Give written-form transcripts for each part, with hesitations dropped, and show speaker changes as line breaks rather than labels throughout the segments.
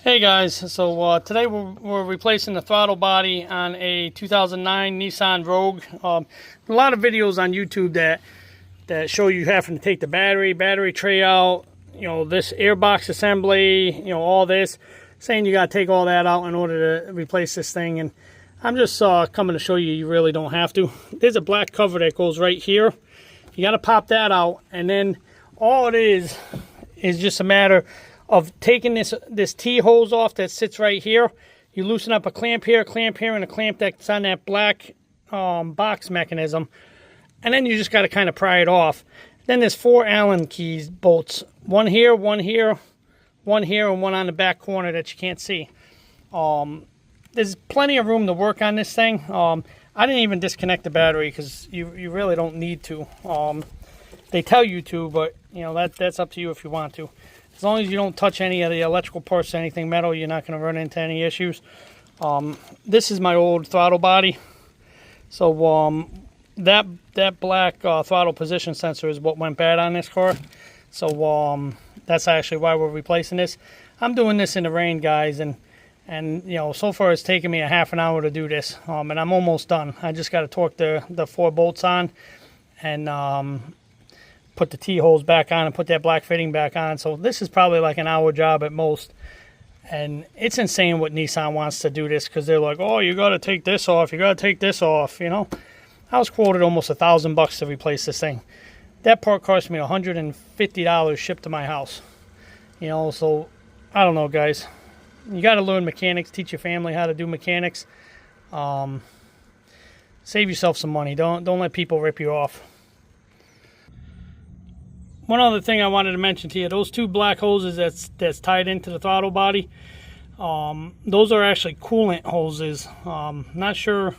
Hey guys, so today we're replacing the throttle body on a 2009 Nissan Rogue. A lot of videos on YouTube that show you having to take the battery tray out, this airbox assembly, all this, saying you got to take all that out in order to replace this thing. And I'm just coming to show you really don't have to. There's a black cover that goes right here. You got to pop that out, and then all it is just a matter of taking this T-hose off that sits right here. You loosen up a clamp here, and a clamp that's on that black box mechanism. And then you just got to kind of pry it off. Then there's 4 Allen keys bolts. One here, one here, one here, and one on the back corner that you can't see. There's plenty of room to work on this thing. I didn't even disconnect the battery because you really don't need to. They tell you to, but that's up to you if you want to. As long as you don't touch any of the electrical parts, anything metal, you're not going to run into any issues. This is my old throttle body. So that black throttle position sensor is what went bad on this car. So that's actually why we're replacing this. I'm doing this in the rain, guys, and so far it's taken me a half an hour to do this, and I'm almost done. I just got to torque the 4 bolts on and put the T-holes back on and put that black fitting back on. So this is probably like an hour job at most. And it's insane what Nissan wants to do this, because they're like, oh, you got to take this off. You got to take this off, I was quoted almost $1,000 to replace this thing. That part cost me $150 shipped to my house. So I don't know, guys. You got to learn mechanics, teach your family how to do mechanics. Save yourself some money. Don't let people rip you off. One other thing I wanted to mention to you, those 2 black hoses that's tied into the throttle body, those are actually coolant hoses. Not sure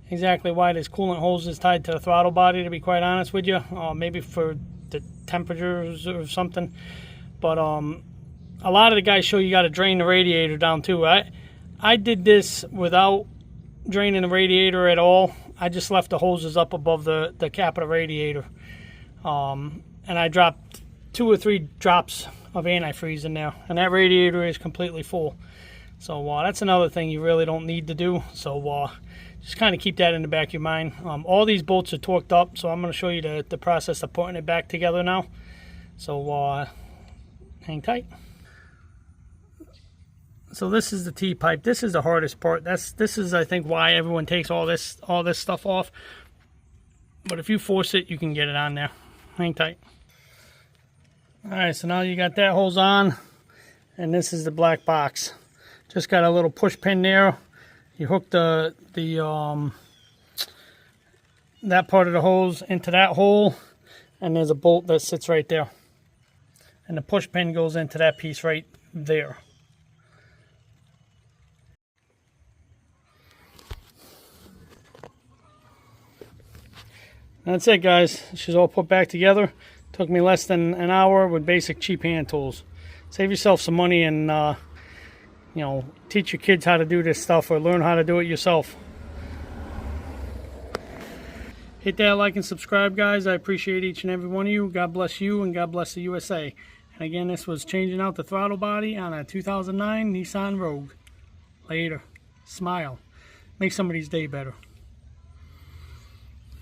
exactly why there's coolant hoses tied to the throttle body, to be quite honest with you. Maybe for the temperatures or something. But a lot of the guys show you got to drain the radiator down too. I did this without draining the radiator at all. I just left the hoses up above the cap of the radiator. And I dropped 2 or 3 drops of antifreeze in there, and that radiator is completely full. So that's another thing you really don't need to do. So just kind of keep that in the back of your mind. All these bolts are torqued up, so I'm going to show you the process of putting it back together now. So hang tight. So this is the T-pipe. This is the hardest part. This is, I think, why everyone takes all this stuff off. But if you force it, you can get it on there. Hang tight. Alright, so now you got that hose on, and this is the black box. Just got a little push pin there. You hook that part of the hose into that hole, and there's a bolt that sits right there. And the push pin goes into that piece right there. That's it, guys. She's all put back together. Took me less than an hour with basic cheap hand tools. Save yourself some money and teach your kids how to do this stuff, or learn how to do it yourself. Hit that like and subscribe, guys. I appreciate each and every one of you. God bless you, and God bless the USA. And again, this was changing out the throttle body on a 2009 Nissan Rogue. Later. Smile. Make somebody's day better.